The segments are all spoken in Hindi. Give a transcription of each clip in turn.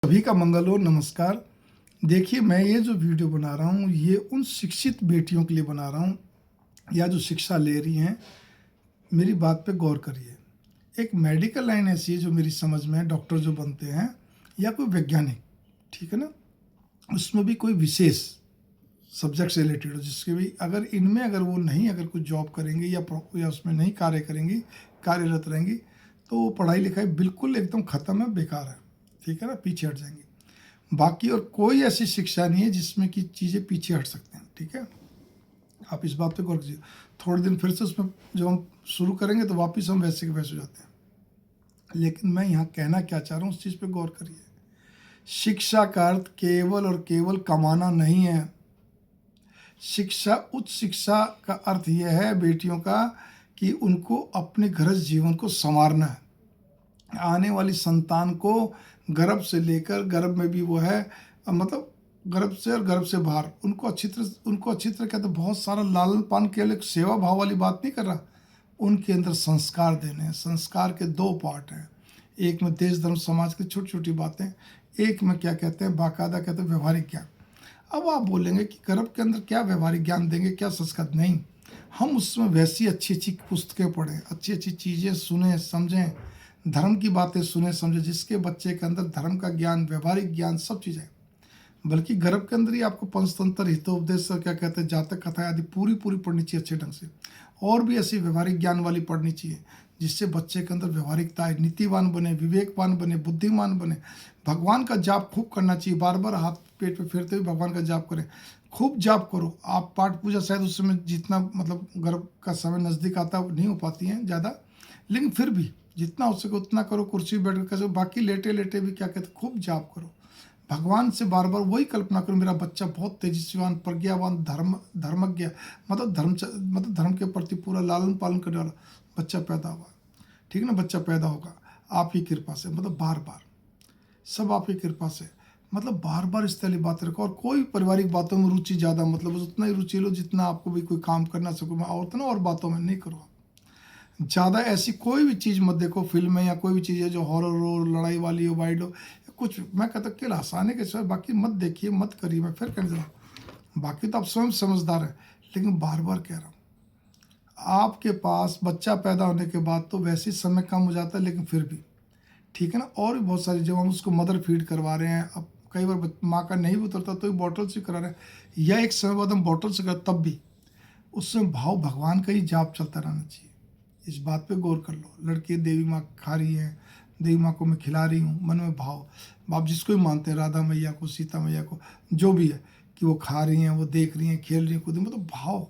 सभी का मंगल हो। नमस्कार। देखिए, मैं ये जो वीडियो बना रहा हूँ ये उन शिक्षित बेटियों के लिए बना रहा हूँ या जो शिक्षा ले रही हैं। मेरी बात पे गौर करिए। एक मेडिकल लाइन ऐसी है जो मेरी समझ में है, डॉक्टर जो बनते हैं या कोई वैज्ञानिक, ठीक है ना, उसमें भी कोई विशेष सब्जेक्ट से रिलेटेड हो, जिसके भी अगर इनमें अगर वो नहीं अगर कुछ जॉब करेंगे या उसमें नहीं कार्य करेंगी, कार्यरत रहेंगी, तो वो पढ़ाई लिखाई बिल्कुल एकदम ख़त्म है, बेकार है, ठीक है ना, पीछे हट जाएंगी। बाकी और कोई ऐसी शिक्षा नहीं है जिसमें कि चीज़ें पीछे हट सकते हैं, ठीक है। आप इस बात पे गौर कीजिए। थोड़े दिन फिर से उसमें जब हम शुरू करेंगे तो वापस हम वैसे के वैसे हो जाते हैं। लेकिन मैं यहाँ कहना क्या चाह रहा हूँ उस चीज़ पे गौर करिए। शिक्षा का अर्थ केवल और केवल कमाना नहीं है। शिक्षा, उच्च शिक्षा का अर्थ यह है बेटियों का कि उनको अपने गृहस्थ जीवन को संवारना है। आने वाली संतान को गर्भ से लेकर, गर्भ में भी वो है, मतलब गर्भ से और गर्भ से बाहर उनको अच्छी तरह कहते हैं, बहुत सारा लालन पालन, केवल एक सेवा भाव वाली बात नहीं कर रहा। उनके अंदर संस्कार देने हैं। संस्कार के दो पार्ट हैं, एक में देश धर्म समाज की छोटी छोटी बातें, एक में क्या कहते हैं, बाकायदा कहते हैं व्यवहारिक ज्ञान। अब आप बोलेंगे कि गर्भ के अंदर क्या व्यवहारिक ज्ञान देंगे, क्या संस्कार? नहीं, हम उसमें वैसी अच्छी अच्छी पुस्तकें पढ़ें, अच्छी अच्छी चीज़ें सुने समझें, धर्म की बातें सुने समझे, जिसके बच्चे के अंदर धर्म का ज्ञान, व्यवहारिक ज्ञान, सब चीज़ें। बल्कि गर्भ के अंदर ही आपको पंचतंत्र, हितोपदेश, क्या कहते हैं, जातक कथा आदि पूरी पूरी पढ़नी चाहिए अच्छे ढंग से। और भी ऐसी व्यवहारिक ज्ञान वाली पढ़नी चाहिए जिससे बच्चे के अंदर व्यवहारिकता आए, नीतिवान बने, विवेकवान बने, बुद्धिमान बने। भगवान का जाप खूब करना चाहिए, बार बार हाथ पेट पे फेरते हुए भगवान का जाप करें, खूब जाप करो। आप पाठ पूजा शायद उस समय जितना मतलब गर्भ का समय नज़दीक आता नहीं हो पाती हैं ज़्यादा, लेकिन फिर भी जितना हो सके उतना करो। कुर्सी बैठ कर करो, बाकी लेटे लेटे भी क्या कहते खूब जाप करो। भगवान से बार बार वही कल्पना करो, मेरा बच्चा बहुत तेजस्वीवान, प्रज्ञावान, धर्मज्ञ, मतलब धर्म के प्रति पूरा लालन पालन करने वाला बच्चा पैदा हुआ, ठीक है ना, बच्चा पैदा होगा आपकी कृपा से, मतलब बार बार सब आपकी कृपा से, मतलब बार बार इस तरह बातें रखो। और कोई पारिवारिक बातों में रुचि ज़्यादा, मतलब उतना ही रुचि लो जितना आपको भी कोई काम करना सको। मैं और ना और बातों में नहीं करो ज़्यादा। ऐसी कोई भी चीज़ मत देखो, फिल्में या कोई भी चीज़ है जो हॉरर हो, लड़ाई वाली हो, वाइल्ड हो, कुछ मैं कहता केवल हंसाने के सिवाय बाकी मत देखिए, मत करिए। मैं फिर कहने जाऊँ, बाकी तो आप स्वयं समझदार हैं, लेकिन बार बार कह रहा हूँ, आपके पास बच्चा पैदा होने के बाद तो वैसे ही समय कम हो जाता है, लेकिन फिर भी ठीक है ना। और भी बहुत सारी, जब हम उसको मदर फीड करवा रहे हैं, अब कई बार माँ का नहीं भी उतरता तो बॉटल से करा रहे हैं, या एक समय बाद हम बॉटल से कर, तब भी उसमें भाव भगवान का ही जाप चलता रहना चाहिए। इस बात पे गौर कर लो। लड़की देवी माँ खा रही है, देवी माँ को मैं खिला रही हूँ, मन में भाव, आप जिसको भी मानते हैं, राधा मैया को, सीता मैया को, जो भी है, कि वो खा रही हैं, वो देख रही हैं, खेल रही हैं, कूद रही हैं, मतलब भाव,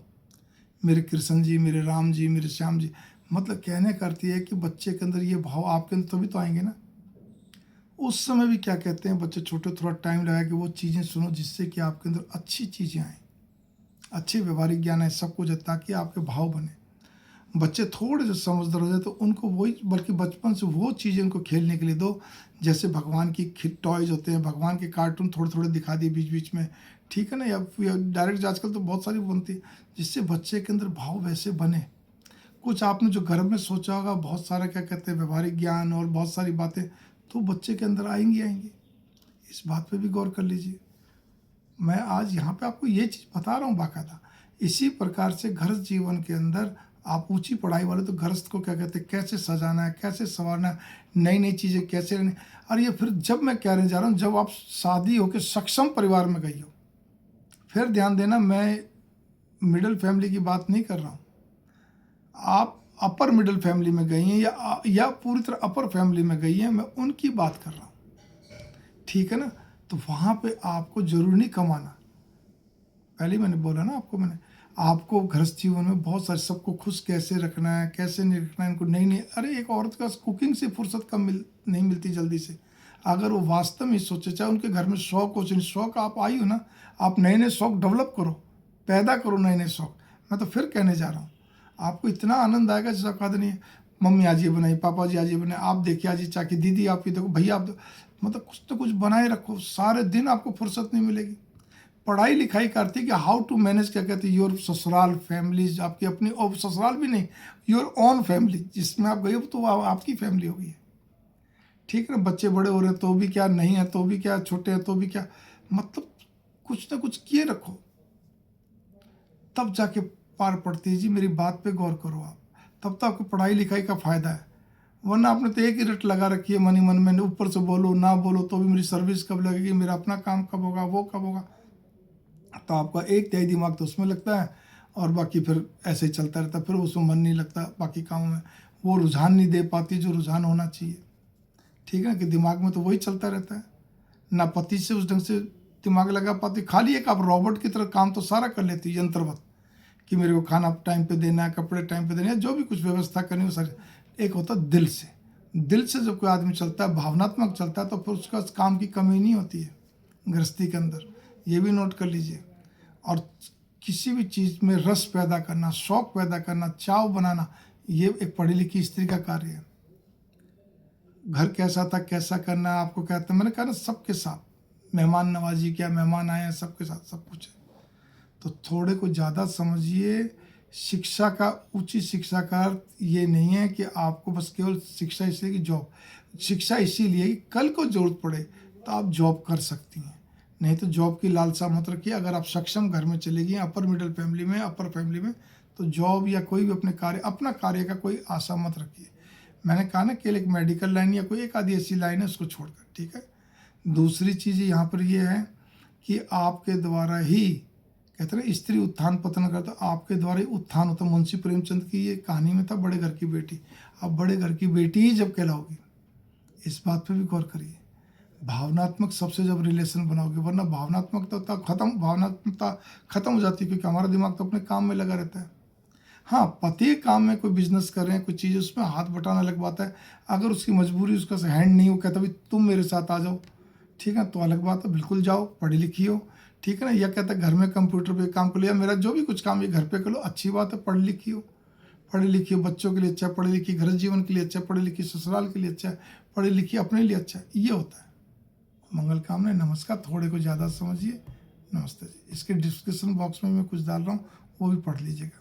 मेरे कृष्ण जी, मेरे राम जी, मेरे श्याम जी, मतलब कहने करती है कि बच्चे के अंदर ये भाव आपके अंदर तभी तो आएंगे ना। उस समय भी क्या कहते हैं, बच्चे छोटे, थोड़ा टाइम लगा कि वो चीज़ें सुनो जिससे कि आपके अंदर अच्छी चीज़ें आएँ, अच्छे व्यवहारिक ज्ञान है, सब कुछ है, ताकि आपके भाव बने। बच्चे थोड़े से समझदार हो जाए तो उनको वही, बल्कि बचपन से वो चीज़ें उनको खेलने के लिए दो, जैसे भगवान की टॉयज़ होते हैं, भगवान के कार्टून थोड़े थोड़े दिखा दिए बीच बीच में, ठीक है ना, या डायरेक्ट आजकल तो बहुत सारी बनती है, जिससे बच्चे के अंदर भाव वैसे बने। कुछ आपने जो घर में सोचा होगा, बहुत सारा क्या कहते हैं व्यवहारिक ज्ञान और बहुत सारी बातें, तो बच्चे के अंदर आएंगी आएंगी। इस बात पे भी गौर कर लीजिए। मैं आज यहाँ पे आपको ये चीज़ बता रहा हूँ बाकायदा। इसी प्रकार से गृहस्थ जीवन के अंदर आप ऊंची पढ़ाई वाले तो गृहस्थ को क्या कहते हैं, कैसे सजाना है, कैसे संवारना है, नई नई चीज़ें कैसे लेनी। और ये फिर जब मैं कहने जा रहा हूँ, जब आप शादी होकर सक्षम परिवार में गई हो, फिर ध्यान देना, मैं मिडिल फैमिली की बात नहीं कर रहा हूँ। आप अपर मिडिल फैमिली में गई हैं या पूरी तरह अपर फैमिली में गई हैं, मैं उनकी बात कर रहा हूँ, ठीक है ना। तो वहाँ पे आपको जरूर नहीं कमाना, पहले ही मैंने बोला ना आपको, मैंने आपको गृहस्थ जीवन में बहुत सारे, सबको खुश कैसे रखना है, कैसे नहीं रखना है, इनको नई नई, अरे एक औरत का कुकिंग से फुर्सत कम नहीं मिलती जल्दी से। अगर वो वास्तव में सोचे, चाहे उनके घर में शौक हो, चाहे शौक आप आई हो ना, आप नए नए शौक डेवलप करो, पैदा करो नए नए शौक। मैं तो फिर कहने जा रहा हूँ, आपको इतना आनंद आएगा जिसका कहा नहीं है। मम्मी आज ये बनाई, पापा जी आज ये बनाए, आप देखिए आज ये चाकी, दीदी आप ये देखो, भैया आप मतलब कुछ तो कुछ बनाए रखो, सारे दिन आपको फुर्सत नहीं मिलेगी। पढ़ाई लिखाई करती कि हाउ टू मैनेज, क्या कहते हैं, योर ससुराल फैमिलीज, आपकी अपनी, और ससुराल भी नहीं, योर ओन फैमिली, जिसमें आप गई हो तो वो आपकी फैमिली हो गई है, ठीक है ना। बच्चे बड़े हो रहे हैं तो भी क्या, नहीं है तो भी क्या, छोटे हैं तो भी क्या, मतलब कुछ ना कुछ किए रखो, तब जाके पार पड़ती है जी। मेरी बात पे गौर करो आप, तब तो आपको पढ़ाई लिखाई का फ़ायदा है। वरना आपने तो एक ही रट लगा रखी है मन ही मन में, ऊपर से बोलो ना बोलो तो भी मेरी सर्विस कब लगेगी, मेरा अपना काम कब होगा, वो कब होगा। तो आपका एक तिहाई दिमाग तो उसमें लगता है और बाकी फिर ऐसे ही चलता रहता है, फिर उसमें मन नहीं लगता बाकी कामों में, वो रुझान नहीं दे पाती जो रुझान होना चाहिए। ठीक है ना, कि दिमाग में तो वही चलता रहता है, ना पति से उस ढंग से दिमाग लगा पाती, खाली एक आप रॉबोट की तरह काम तो सारा कर लेती है यंत्रवत, कि मेरे को खाना टाइम पे देना है, कपड़े टाइम पे देना है, जो भी कुछ व्यवस्था करनी हो सारी। एक होता है दिल से, दिल से जब कोई आदमी चलता है, भावनात्मक चलता है, तो फिर उसका काम की कमी नहीं होती है गृहस्थी के अंदर, ये भी नोट कर लीजिए। और किसी भी चीज़ में रस पैदा करना, शौक पैदा करना, चाव बनाना, ये एक पढ़ी लिखी स्त्री का कार्य है। घर कैसा था, कैसा करना है, आपको कहते हैं, मैंने कहा ना सबके साथ मेहमान नवाजी, क्या मेहमान आए हैं, सबके साथ सब कुछ है। तो थोड़े को ज़्यादा समझिए। शिक्षा का, उच्च शिक्षा का अर्थ ये नहीं है कि आपको बस केवल शिक्षा इसलिए कि जॉब, शिक्षा इसीलिए कि कल को ज़रूरत पड़े तो आप जॉब कर सकती हैं, नहीं तो जॉब की लालसा मत रखिए। अगर आप सक्षम घर में चले गई, अपर मिडिल फैमिली में, अपर फैमिली में, तो जॉब या कोई भी अपना कार्य का कोई आशा मत रखिए। मैंने कहा ना, केवल एक मेडिकल लाइन या कोई एक आधी ऐसी लाइन है उसको छोड़कर, ठीक है। दूसरी चीज़ यहाँ पर ये है कि आपके द्वारा ही, कहते हैं स्त्री उत्थान पतन करता, आपके द्वारा ही उत्थान होता। मुंशी प्रेमचंद की ये कहानी में था, बड़े घर की बेटी। आप बड़े घर की बेटी ही जब कहलाओगी, इस बात पे भी गौर करिए। भावनात्मक सबसे जब रिलेशन बनाओगे, वरना भावनात्मकता खत्म हो जाती है, क्योंकि हमारा दिमाग तो अपने काम में लगा रहता है। हाँ, पति काम में कोई बिजनेस कर रहे हैं, कुछ चीज़, उसमें हाथ बटाना अलग बात है। अगर उसकी मजबूरी, उसका हैंड नहीं हो, कहता भाई तुम मेरे साथ आ जाओ, ठीक है, तो अलग बात है, बिल्कुल जाओ, पढ़ी लिखी हो, ठीक है ना। या कहता है घर में कंप्यूटर पे काम कर लिया, मेरा जो भी कुछ काम ये घर पे कर लो, अच्छी बात है, पढ़ी लिखी हो, पढ़ी लिखी हो, बच्चों के लिए अच्छा, पढ़ी लिखी, घर जीवन के लिए अच्छा, पढ़ी लिखी, ससुराल के लिए अच्छा, पढ़ी लिखी, अपने लिए अच्छा, ये होता है। मंगल कामना। नमस्कार। थोड़े को ज़्यादा समझिए। नमस्ते जी। इसके डिस्क्रिप्शन बॉक्स में मैं कुछ डाल रहा हूँ, वो भी पढ़ लीजिएगा।